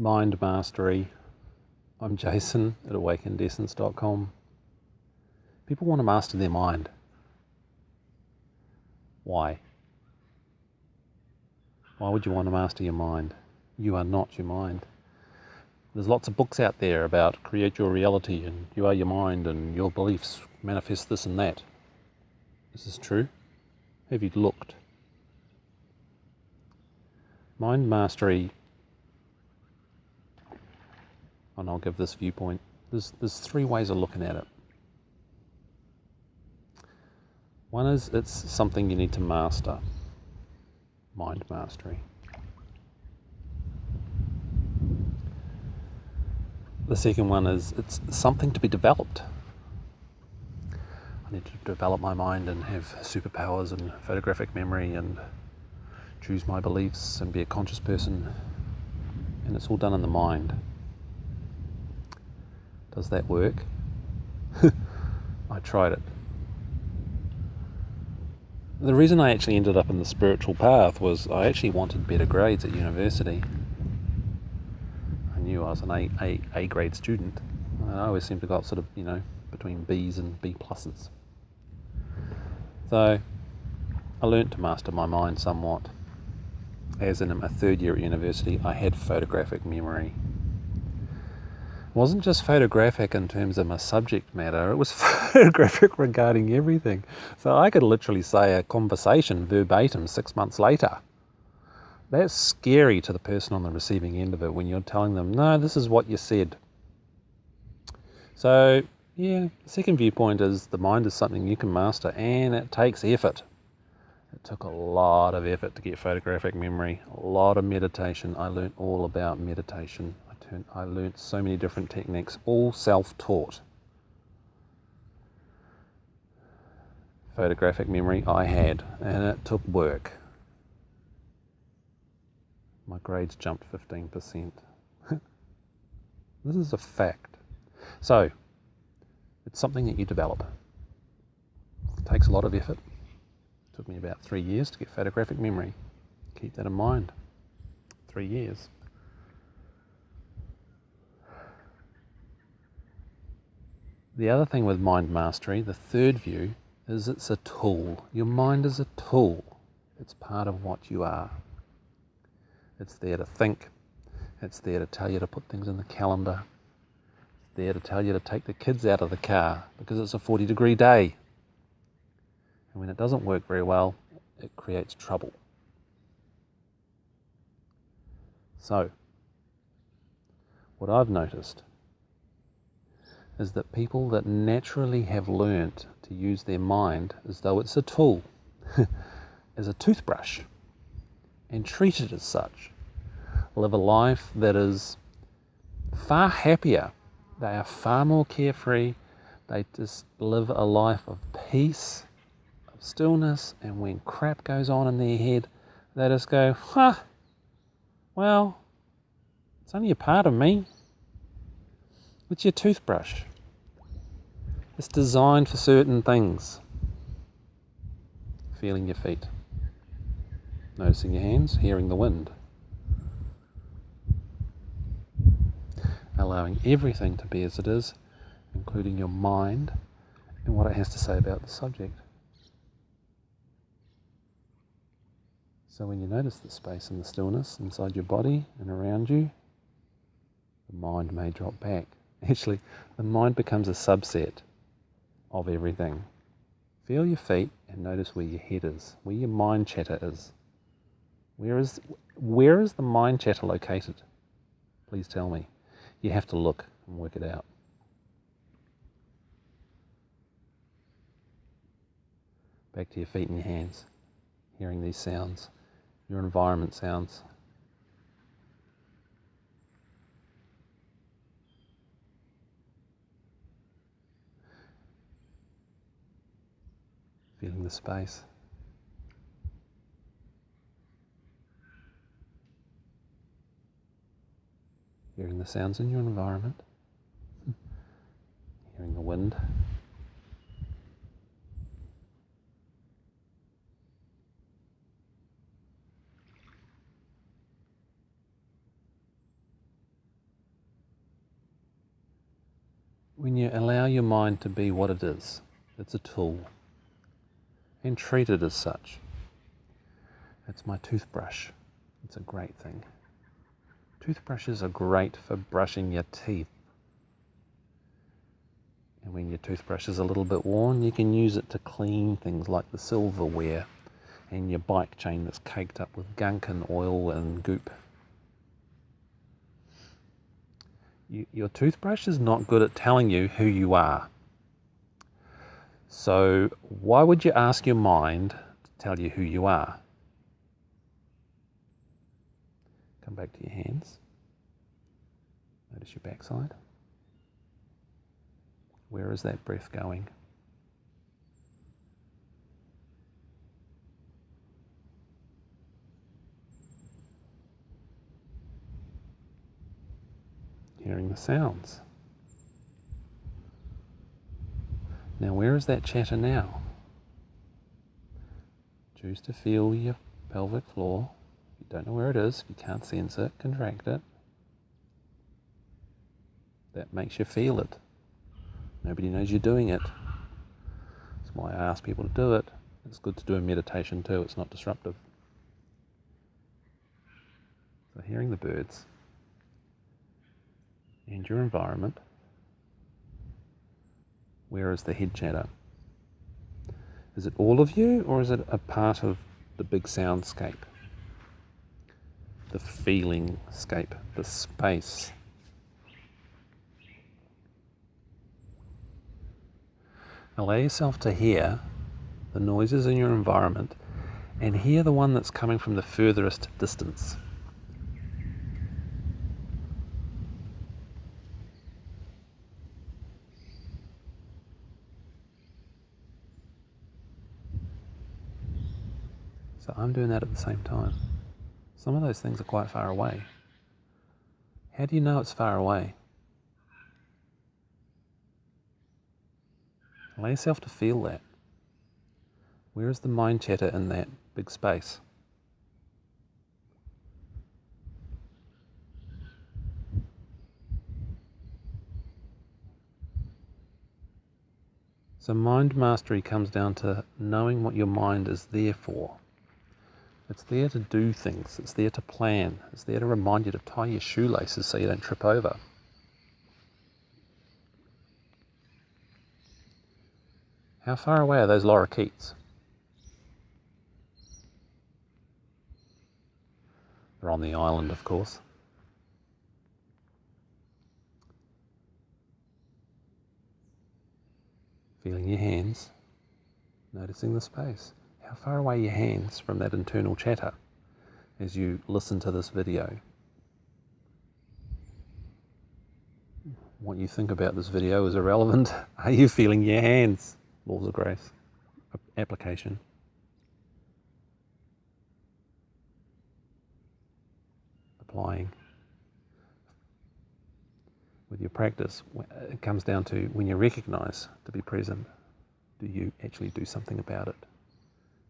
Mind Mastery. I'm Jason at awakendessence.com. People want to master their mind. Why? Why would you want to master your mind? You are not your mind. There's lots of books out there about create your reality and you are your mind and your beliefs manifest this and that. Is this true? Have you looked? Mind mastery, and I'll give this viewpoint, there's three ways of looking at it. One is it's something you need to master. Mind mastery. The second one is it's something to be developed. I need to develop my mind and have superpowers and photographic memory and choose my beliefs and be a conscious person. And it's all done in the mind. Does that work? I tried it. The reason I actually ended up in the spiritual path was I actually wanted better grades at university. I knew I was an A grade student. I always seemed to go up sort of, between B's and B pluses. So I learnt to master my mind somewhat. As in my third year at university, I had photographic memory. It wasn't just photographic in terms of my subject matter, it was photographic regarding everything. So I could literally say a conversation verbatim 6 months later. That's scary to the person on the receiving end of it when you're telling them, no, this is what you said. So, the second viewpoint is the mind is something you can master and it takes effort. It took a lot of effort to get photographic memory, a lot of meditation. I learned all about meditation. I learned so many different techniques, all self-taught. Photographic memory I had, and it took work. My grades jumped 15%. This is a fact. So, it's something that you develop. It takes a lot of effort. It took me about 3 years to get photographic memory. Keep that in mind. 3 years. The other thing with mind mastery, the third view, is it's a tool. Your mind is a tool. It's part of what you are. It's there to think. It's there to tell you to put things in the calendar. It's there to tell you to take the kids out of the car because it's a 40-degree day. And when it doesn't work very well, it creates trouble. So, what I've noticed is that people that naturally have learnt to use their mind as though it's a tool, as a toothbrush, and treat it as such, live a life that is far happier. They are far more carefree. They just live a life of peace, of stillness, and when crap goes on in their head, they just go, well, it's only a part of me. It's your toothbrush. It's designed for certain things. Feeling your feet. Noticing your hands, hearing the wind. Allowing everything to be as it is, including your mind and what it has to say about the subject. So when you notice the space and the stillness inside your body and around you, the mind may drop back. Actually, the mind becomes a subset of everything. Feel your feet and notice where your head is, where your mind chatter is. Where is the mind chatter located? Please tell me. You have to look and work it out. Back to your feet and your hands. Hearing these sounds, your environment sounds. Feeling the space. Hearing the sounds in your environment. Hearing the wind. when you allow your mind to be what it is, it's a tool, and treat it as such. It's my toothbrush. It's a great thing. Toothbrushes are great for brushing your teeth. And when your toothbrush is a little bit worn, you can use it to clean things like the silverware and your bike chain that's caked up with gunk and oil and goop. Your toothbrush is not good at telling you who you are. So why would you ask your mind to tell you who you are? Come back to your hands. Notice your backside. Where is that breath going? Hearing the sounds. Now where is that chatter now? Choose to feel your pelvic floor. If you don't know where it is, if you can't sense it, contract it. That makes you feel it. Nobody knows you're doing it. That's why I ask people to do it. It's good to do a meditation too, it's not disruptive. So hearing the birds and your environment. Where is the head chatter? Is it all of you, or is it a part of the big soundscape? The feeling scape, the space. Allow yourself to hear the noises in your environment and hear the one that's coming from the furthest distance. So I'm doing that at the same time. Some of those things are quite far away. How do you know it's far away? Allow yourself to feel that. Where is the mind chatter in that big space? So mind mastery comes down to knowing what your mind is there for. It's there to do things, it's there to plan, it's there to remind you to tie your shoelaces so you don't trip over. How far away are those lorikeets? They're on the island, of course. Feeling your hands, noticing the space. How far away are your hands from that internal chatter as you listen to this video? What you think about this video is irrelevant. Are you feeling your hands? Laws of grace. Application. Applying. With your practice, it comes down to when you recognize to be present, do you actually do something about it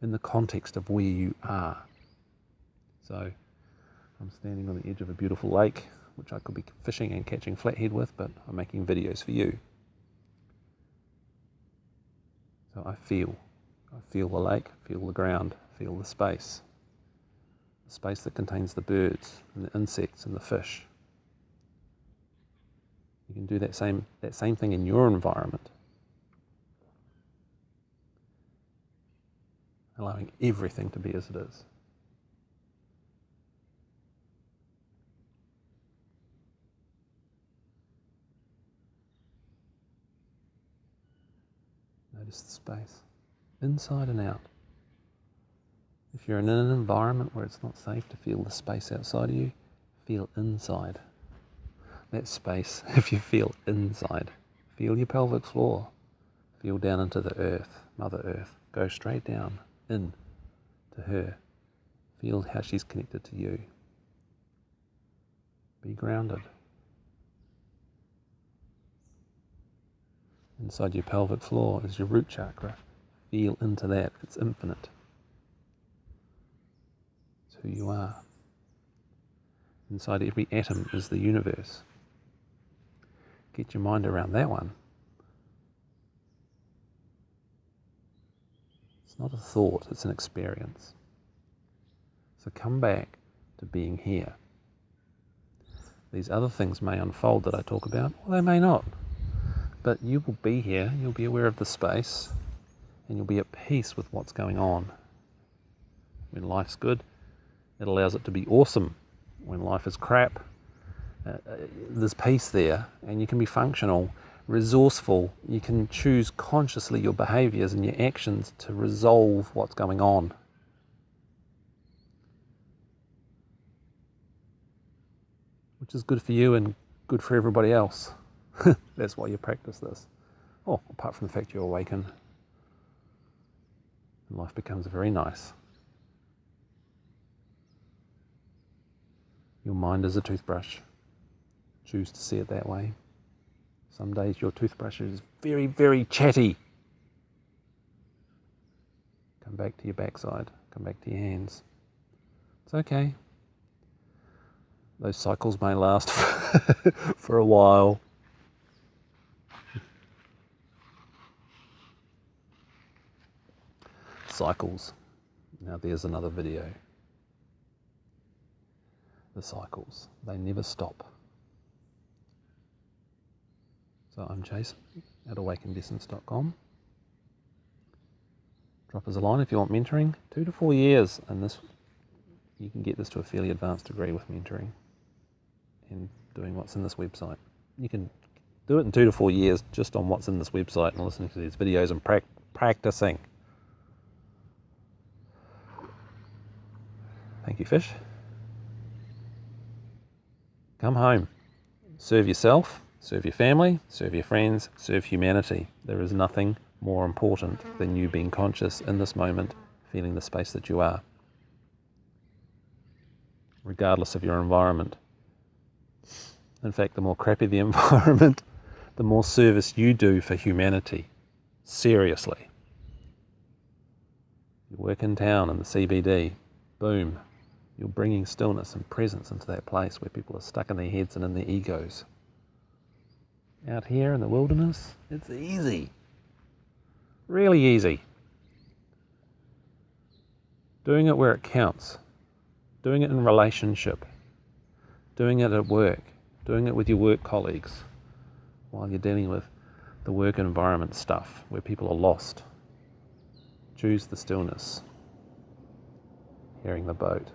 in the context of where you are? So I'm standing on the edge of a beautiful lake, which I could be fishing and catching flathead with, but I'm making videos for you. So I feel the lake, feel the ground, feel the space that contains the birds and the insects and the fish. You can do that same thing in your environment, allowing everything to be as it is. Notice the space, inside and out. If you're in an environment where it's not safe to feel the space outside of you, feel inside that space. If you feel inside, feel your pelvic floor, feel down into the earth, Mother Earth. Go straight down, in to her. Feel how she's connected to you. Be grounded. Inside your pelvic floor is your root chakra. Feel into that. It's infinite. It's who you are. Inside every atom is the universe. Get your mind around that one. It's not a thought, it's an experience. So come back to being here. These other things may unfold that I talk about, or they may not. But you will be here, you'll be aware of the space, and you'll be at peace with what's going on. When life's good, it allows it to be awesome. When life is crap, there's peace there, and you can be functional, resourceful. You can choose consciously your behaviours and your actions to resolve what's going on. Which is good for you and good for everybody else. That's why you practice this. Oh, apart from the fact you awaken, and life becomes very nice. Your mind is a toothbrush. Choose to see it that way. Some days your toothbrush is very, very chatty. Come back to your backside. Come back to your hands. It's okay. Those cycles may last for a while. Cycles. Now there's another video. The cycles. They never stop. So I'm Jason at awakendessence.com. Drop us a line if you want mentoring. 2 to 4 years, and this you can get this to a fairly advanced degree with mentoring and doing what's in this website. You can do it in 2 to 4 years just on what's in this website and listening to these videos and practicing. Thank you, fish. Come home. Serve yourself, serve your family, serve your friends, serve humanity. There is nothing more important than you being conscious in this moment, feeling the space that you are, regardless of your environment. In fact, the more crappy the environment, the more service you do for humanity. Seriously. You work in town in the CBD, boom. You're bringing stillness and presence into that place where people are stuck in their heads and in their egos. Out here in the wilderness, it's easy. Really easy. Doing it where it counts. Doing it in relationship. Doing it at work. Doing it with your work colleagues. While you're dealing with the work environment stuff where people are lost. Choose the stillness. Hearing the boat.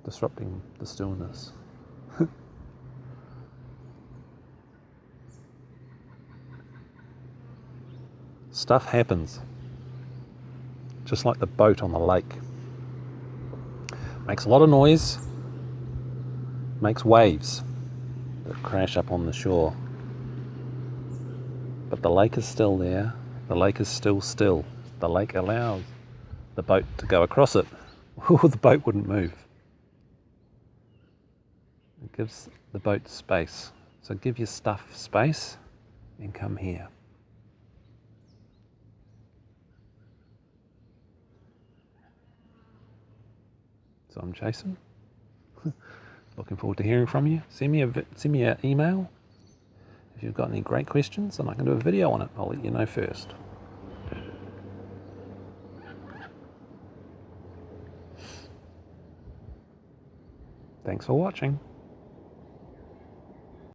Disrupting the stillness. Stuff happens. Just like the boat on the lake. Makes a lot of noise. Makes waves that crash up on the shore. But the lake is still there. The lake is still still. The lake allows the boat to go across it. Or the boat wouldn't move. It gives the boat space. So give your stuff space and come here. So I'm Jason. Looking forward to hearing from you. Send me an email if you've got any great questions, and I can do a video on it. I'll let you know first. Thanks for watching.